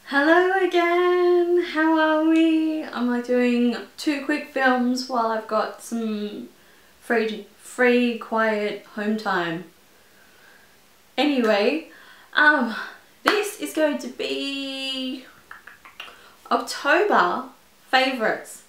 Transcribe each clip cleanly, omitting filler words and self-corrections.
Hello again, how are we? Am I doing 2 quick films while I've got some free quiet home time? Anyway, this is going to be October favourites.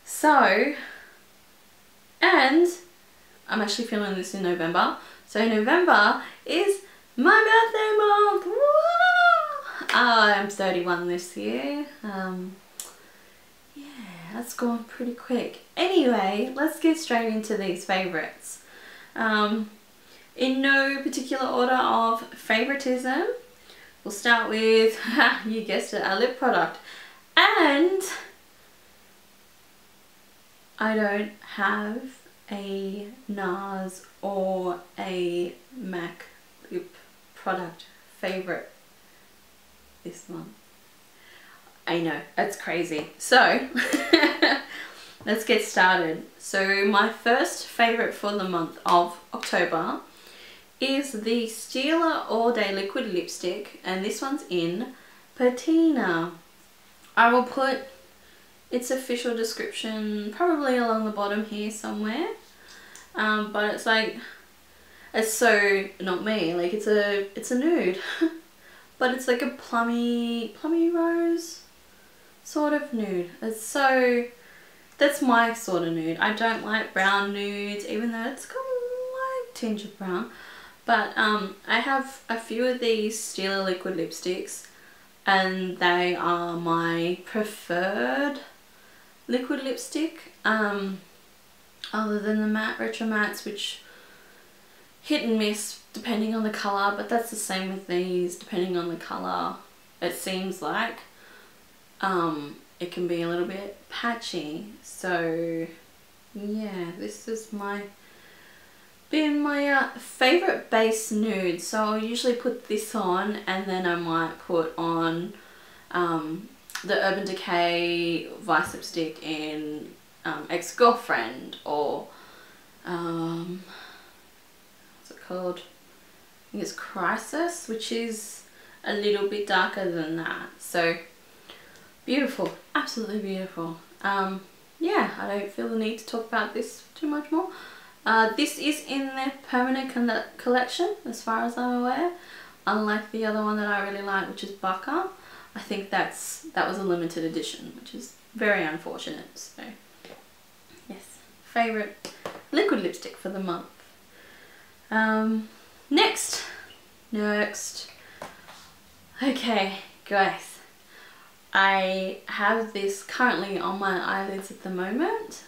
So, and I'm actually filming this in November, so November is my birthday month. Woo! I'm 31 this year. Yeah, that's gone pretty quick. Anyway, let's get straight into these favourites. In no particular order of favoritism, we'll start with, you guessed it, a lip product. And I don't have a NARS or a MAC lip product favourite this month. I know, that's crazy. So, let's get started. So my first favourite for the month of October is the Stila All Day Liquid Lipstick, and this one's in Patina. I will put its official description probably along the bottom here somewhere, but it's like, it's so not me, like it's a nude but it's like a plummy rose sort of nude. It's so, that's my sort of nude. I don't like brown nudes, even though it's got a light tinge of brown, but I have a few of these Stila liquid lipsticks and they are my preferred liquid lipstick, other than the matte retro mattes, which hit and miss depending on the colour, but that's the same with these. Depending on the colour, it seems like it can be a little bit patchy. So yeah, this is been my favourite base nude. So I'll usually put this on and then I might put on the Urban Decay Vice Lipstick in Ex-Girlfriend, or what's it called? I think it's Crisis, which is a little bit darker than that. So beautiful, absolutely beautiful. Yeah, I don't feel the need to talk about this too much more. This is in their permanent collection as far as I'm aware, unlike the other one that I really like, which is Bucker. I think that was a limited edition, which is very unfortunate. So yes, favourite liquid lipstick for the month. Next. Okay, guys, I have this currently on my eyelids at the moment,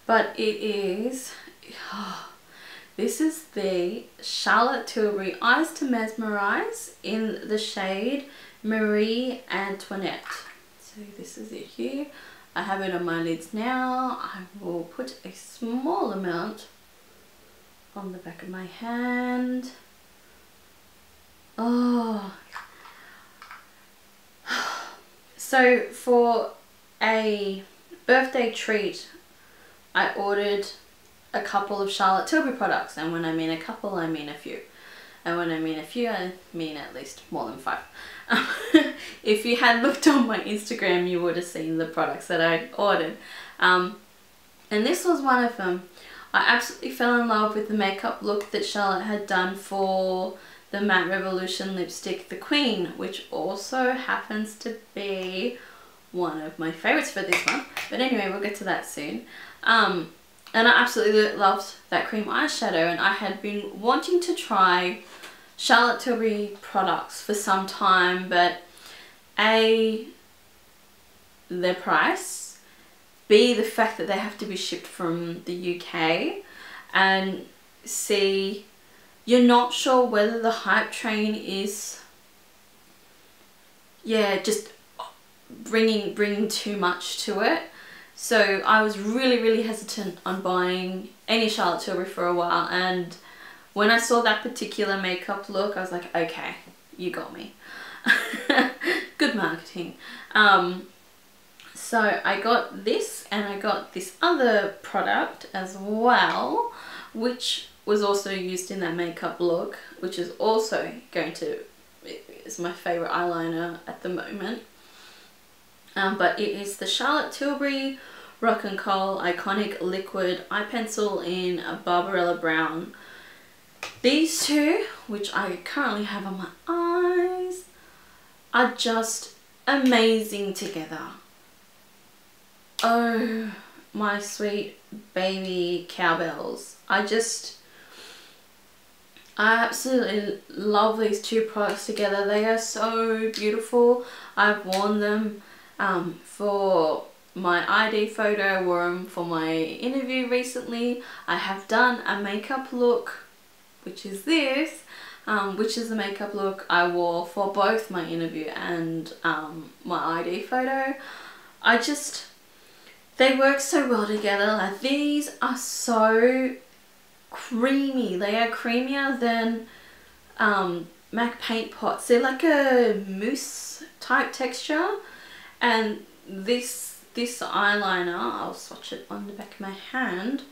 but it is, this is the Charlotte Tilbury Eyes to Mesmerise in the shade Marie Antoinette. So this is it here. I have it on my lids now. I will put a small amount on the back of my hand. Oh, so for a birthday treat I ordered a couple of Charlotte Tilbury products, and when I mean a couple I mean a few, and when I mean a few I mean at least more than 5. If you had looked on my Instagram you would have seen the products that I ordered, and this was one of them. I absolutely fell in love with the makeup look that Charlotte had done for the Matte Revolution lipstick, The Queen, which also happens to be one of my favourites for this month. But anyway, we'll get to that soon. And I absolutely loved that cream eyeshadow, and I had been wanting to try Charlotte Tilbury products for some time, but A, their price, B, the fact that they have to be shipped from the UK, and C, you're not sure whether the hype train is, yeah, just bringing too much to it. So I was really hesitant on buying any Charlotte Tilbury for a while, and when I saw that particular makeup look I was like, okay, you got me. Good marketing. So I got this, and I got this other product as well, which was also used in that makeup look, which is also going to is my favourite eyeliner at the moment. But it is the Charlotte Tilbury Rock and Kohl Iconic Liquid Eye Pencil in a Barbarella Brown. These two, which I currently have on my eyes, are just amazing together. Oh, my sweet baby cowbells. I absolutely love these two products together. They are so beautiful. I've worn them for my ID photo, I wore them for my interview recently. I have done a makeup look, which is this, which is the makeup look I wore for both my interview and my ID photo. They work so well together. Like, these are so creamy. They are creamier than MAC paint pots. They're like a mousse type texture, and this eyeliner, I'll swatch it on the back of my hand.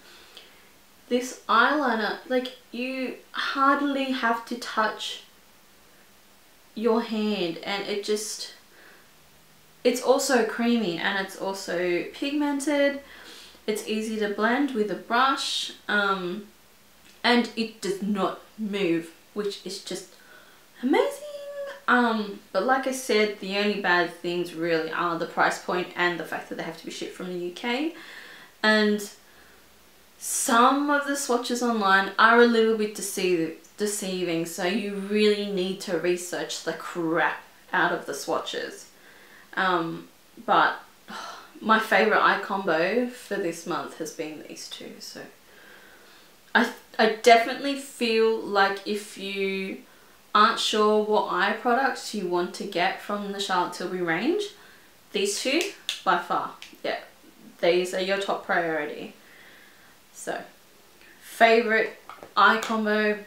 This eyeliner, like, you hardly have to touch your hand, and it's also creamy, and it's also pigmented. It's easy to blend with a brush, and it does not move, which is just amazing. But like I said, the only bad things really are the price point and the fact that they have to be shipped from the UK. And some of the swatches online are a little bit deceiving, so you really need to research the crap out of the swatches. But my favourite eye combo for this month has been these two. So I definitely feel like if you aren't sure what eye products you want to get from the Charlotte Tilbury range, these two, by far, yeah, these are your top priority. So, favourite eye combo,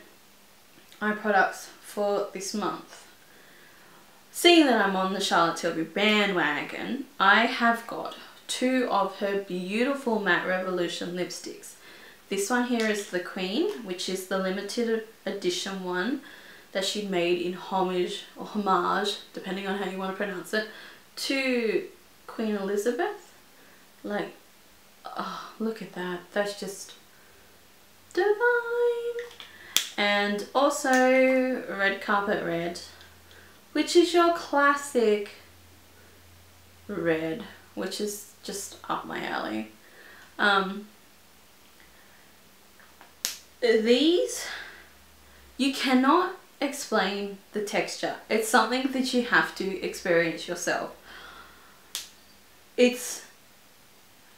eye products for this month. Seeing that I'm on the Charlotte Tilbury bandwagon, I have got two of her beautiful Matte Revolution lipsticks. This one here is the Queen, which is the limited edition one that she made in homage, or homage, depending on how you want to pronounce it, to Queen Elizabeth. Like, oh, look at that. That's just divine. And also Red Carpet Red, which is your classic red, which is just up my alley. These, you cannot explain the texture. It's something that you have to experience yourself. It's,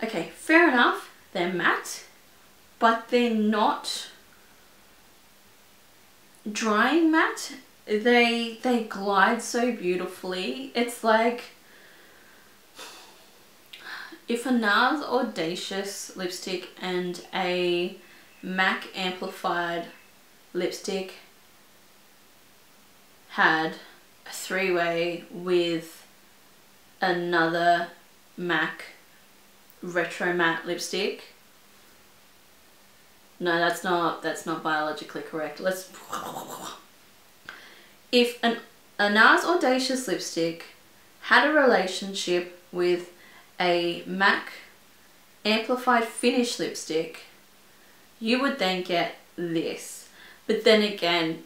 okay, fair enough, they're matte, but they're not drying matte. They glide so beautifully. It's like if a NARS Audacious lipstick and a MAC amplified lipstick had a three-way with another MAC retro matte lipstick. No, that's not biologically correct. If a NARS Audacious lipstick had a relationship with a MAC amplified finish lipstick, you would then get this. But then again,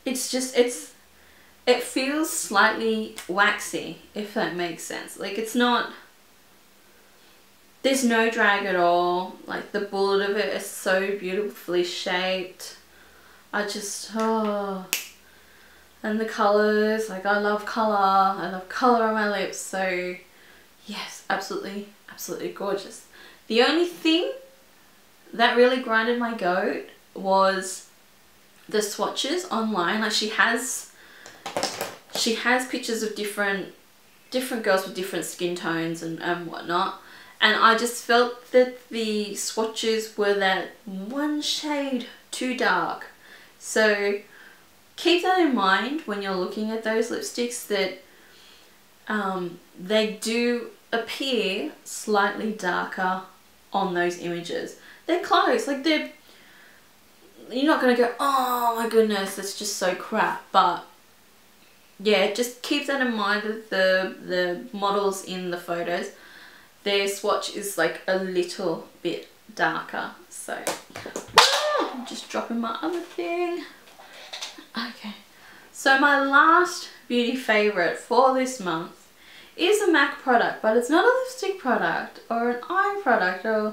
it feels slightly waxy, if that makes sense. Like, it's not, there's no drag at all. Like, the bullet of it is so beautifully shaped. Oh, and the colours, like, I love colour on my lips, so yes, absolutely gorgeous. The only thing that really grinded my goat was the swatches online. Like, she has pictures of different girls with different skin tones and whatnot, and I just felt that the swatches were that one shade too dark. So keep that in mind when you're looking at those lipsticks, that they do appear slightly darker on those images. They're close, like you're not gonna go, oh my goodness, it's just so crap. But yeah, just keep that in mind that the models in the photos, their swatch is like a little bit darker. So I'm just dropping my other thing. Okay, so my last beauty favorite for this month is a MAC product, but it's not a lipstick product or an eye product or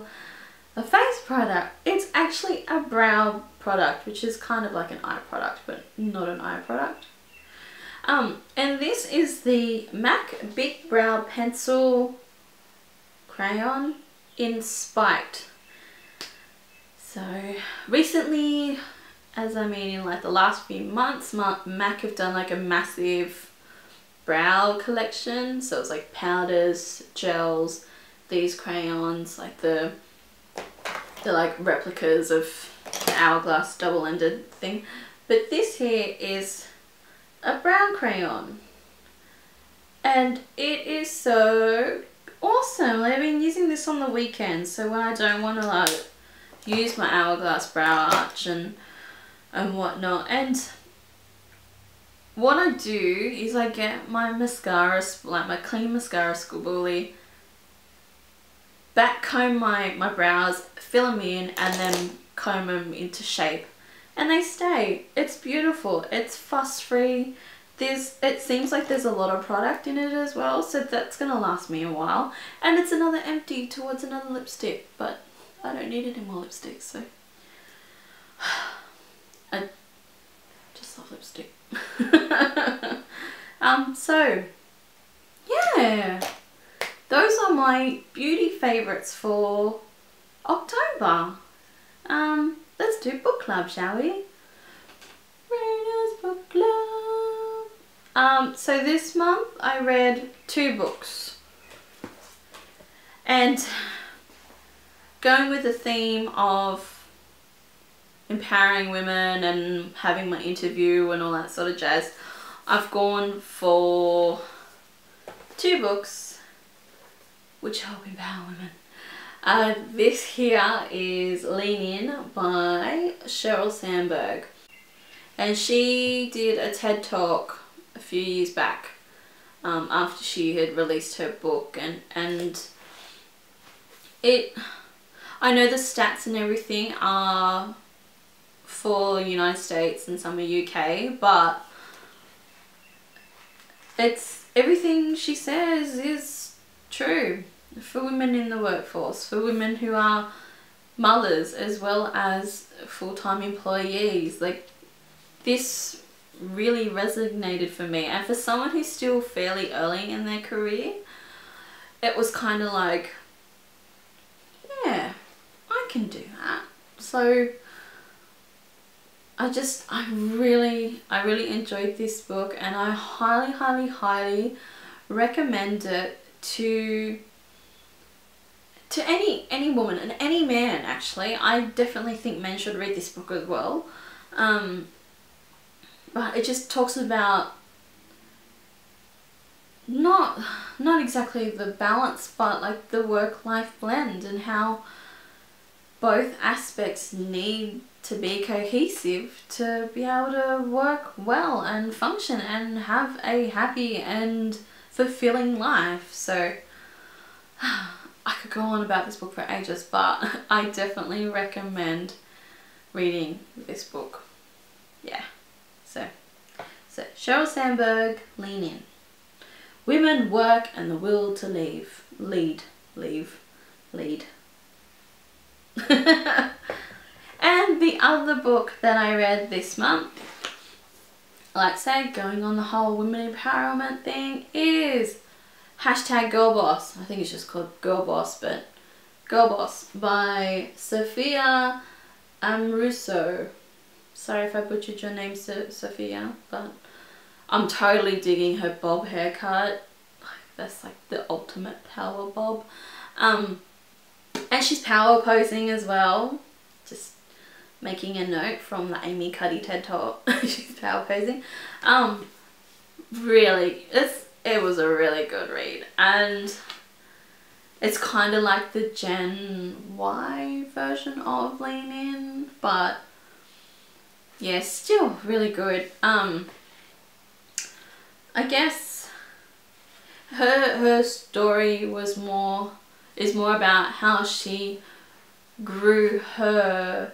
a face product. It's actually a brow product, which is kind of like an eye product, but not an eye product. And this is the MAC Big Brow Pencil Crayon in Spiked. So recently, as I mean in like the last few months, MAC have done like a massive brow collection. So it's like powders, gels, these crayons, like the like replicas of the hourglass double-ended thing. But this here is a brow crayon, and it is so awesome. I've been using this on the weekends, so when I don't want to like use my hourglass brow arch and whatnot. And what I do is I get my mascara, like my clean mascara spoolie, back comb my brows, fill them in, and then comb them into shape, and they stay. It's beautiful. It's fuss free. It seems like there's a lot of product in it as well, so that's gonna last me a while. And it's another empty towards another lipstick, but I don't need any more lipsticks, so I just love lipstick. So yeah, those are my beauty favorites for October. Let's do book club, shall we? Rena's book club. So this month I read 2 books, and going with the theme of empowering women and having my interview and all that sort of jazz, I've gone for 2 books which help empower women. This here is Lean In by Sheryl Sandberg, and she did a TED Talk a few years back after she had released her book, and I know the stats and everything are for United States and some are UK, but everything she says is true for women in the workforce, for women who are mothers as well as full-time employees. Like, this really resonated for me, and for someone who's still fairly early in their career, it was kind of like, yeah, I can do that. So I really enjoyed this book, and I highly recommend it to any woman and any man. Actually, I definitely think men should read this book as well. But it just talks about not exactly the balance, but like the work-life blend, and how both aspects need to be cohesive to be able to work well and function and have a happy and fulfilling life. So I could go on about this book for ages, but I definitely recommend reading this book. Yeah. So Sheryl Sandberg, Lean In. Women, Work and the Will to Lead. And the other book that I read this month, like I said, going on the whole women empowerment thing, is #GirlBoss. I think it's just called Girl Boss, but Girl Boss by Sophia Amorusa. Sorry if I butchered your name, Sophia, but I'm totally digging her bob haircut. That's like the ultimate power bob. And she's power posing as well. Just making a note from the Amy Cuddy TED Talk. She's power posing. Really, it was a really good read, and it's kind of like the Gen Y version of Lean In, but yeah, still really good. I guess her story is more about how she grew her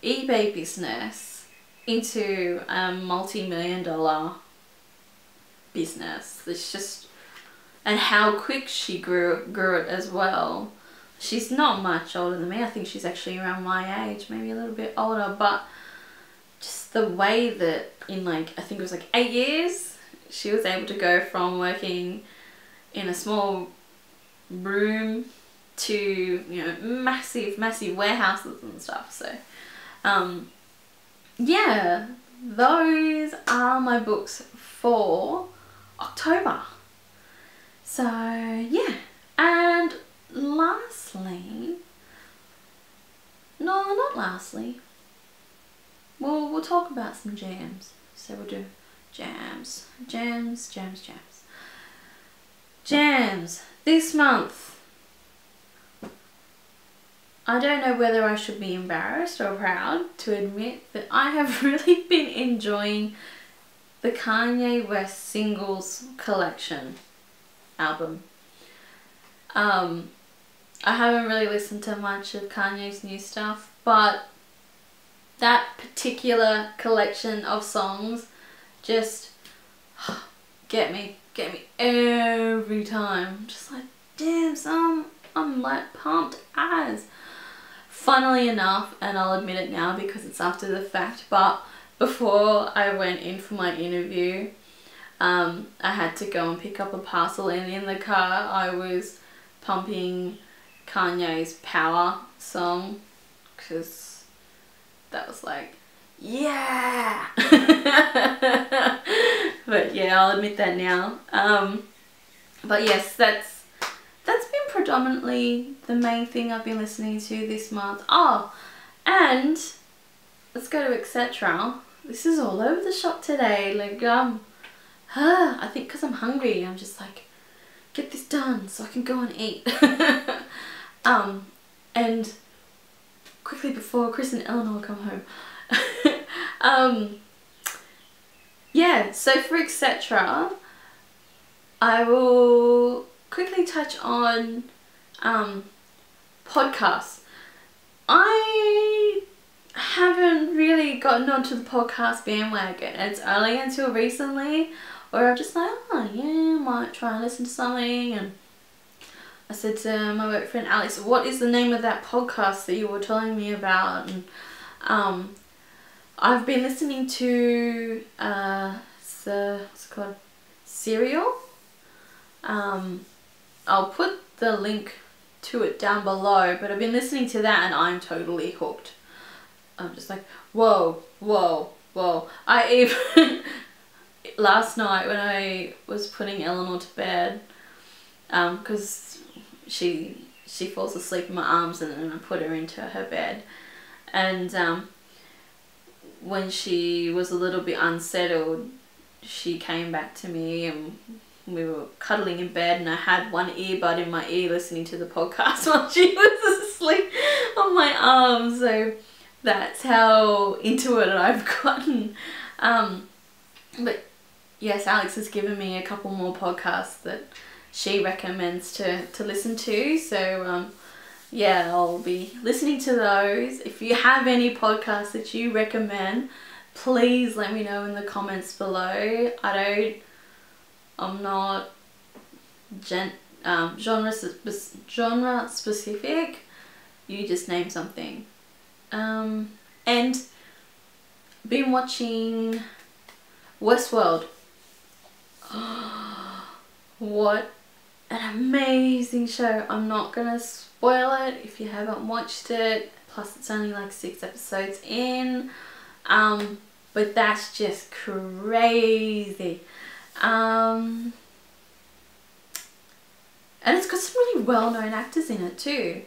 eBay business into a multi-million-dollar business. It's just, and how quick she grew it as well. She's not much older than me. I think she's actually around my age, maybe a little bit older, but just the way that in like, I think it was like 8 years, she was able to go from working in a small room to, you know, massive warehouses and stuff. So yeah, those are my books for October. So yeah, and lastly, no, not lastly, we'll talk about some jams. So we'll do jams this month. I don't know whether I should be embarrassed or proud to admit that I have really been enjoying the Kanye West singles collection album. I haven't really listened to much of Kanye's new stuff, but that particular collection of songs just get me every time. Just like, damn son, I'm like pumped as. Funnily enough, and I'll admit it now because it's after the fact, but before I went in for my interview, I had to go and pick up a parcel, and in the car I was pumping Kanye's Power song, because that was like, yeah. But yeah, I'll admit that now. But yes, that's been predominantly the main thing I've been listening to this month. Oh, and let's go to etc. This is all over the shop today. Like, I think because I'm hungry, I'm just like, get this done so I can go and eat. And quickly before Chris and Eleanor come home. Yeah, so for etc. I will quickly touch on podcasts. I haven't really gotten onto the podcast bandwagon. It's only until recently where I'm just like, oh yeah, I might try and listen to something. And I said to my work friend Alex, what is the name of that podcast that you were telling me about? And I've been listening to what's it called? Sheryl. I'll put the link to it down below, but I've been listening to that and I'm totally hooked. I'm just like, whoa. I even last night when I was putting Eleanor to bed, because she falls asleep in my arms and then I put her into her bed, and when she was a little bit unsettled, she came back to me and we were cuddling in bed, and I had one earbud in my ear listening to the podcast while she was asleep on my arm. So that's how into it I've gotten. But yes, Alex has given me a couple more podcasts that she recommends to listen to. So yeah, I'll be listening to those. If you have any podcasts that you recommend, please let me know in the comments below. I'm not genre specific. You just name something. And been watching Westworld. What an amazing show. I'm not gonna spoil it if you haven't watched it. Plus it's only like 6 episodes in. But that's just crazy. And it's got some really well-known actors in it too,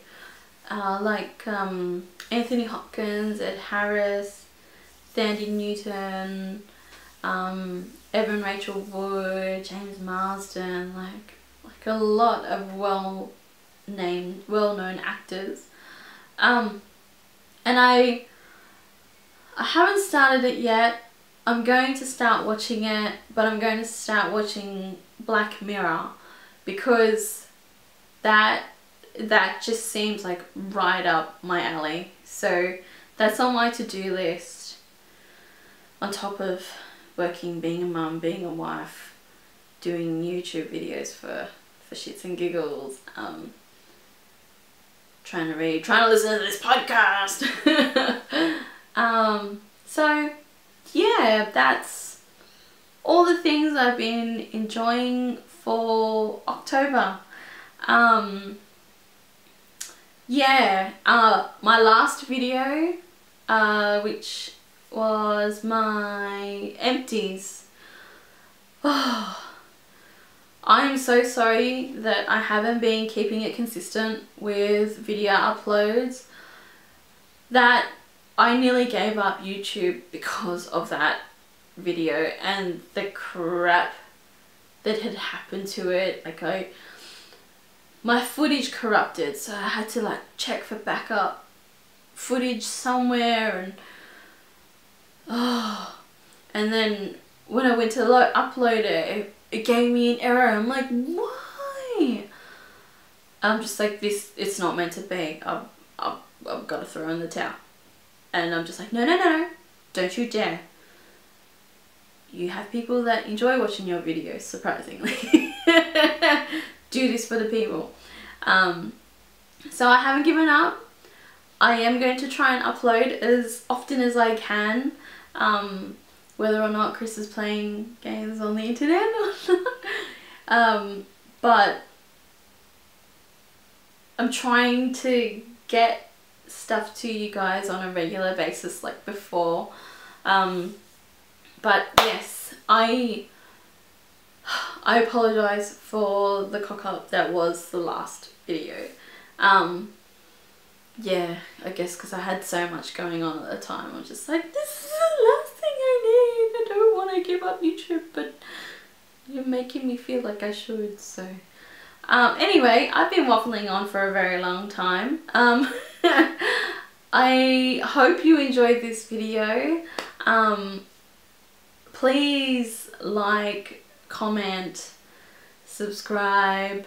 like Anthony Hopkins, Ed Harris, Sandy Newton, Evan Rachel Wood, James Marsden, like a lot of well-known actors. And I haven't started it yet. I'm going to start watching it, but I'm going to start watching Black Mirror because that just seems like right up my alley. So that's on my to-do list, on top of working, being a mum, being a wife, doing YouTube videos for shits and giggles, trying to read, trying to listen to this podcast. So yeah, that's all the things I've been enjoying for October. Yeah, my last video, which was my empties. Oh, I'm so sorry that I haven't been keeping it consistent with video uploads. That I nearly gave up YouTube because of that video and the crap that had happened to it. Like my footage corrupted, so I had to like check for backup footage somewhere, and then when I went to upload it, it gave me an error. I'm like, why? I'm just like, it's not meant to be. I've got to throw in the towel. And I'm just like, no, don't you dare. You have people that enjoy watching your videos, surprisingly. Do this for the people. So I haven't given up. I am going to try and upload as often as I can, whether or not Chris is playing games on the internet or not. But I'm trying to get stuff to you guys on a regular basis like before. But yes, I apologise for the cock up that was the last video. Yeah, I guess because I had so much going on at the time. I was just like, this is the last thing I need. I don't want to give up YouTube, but you're making me feel like I should, so. Anyway, I've been waffling on for a very long time. I hope you enjoyed this video. Please like, comment, subscribe.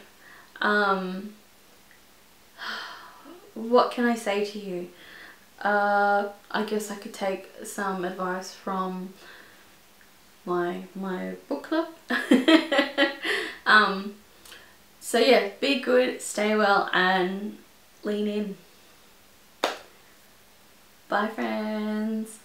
What can I say to you? I guess I could take some advice from my book club. So yeah, be good, stay well, and lean in. Bye friends.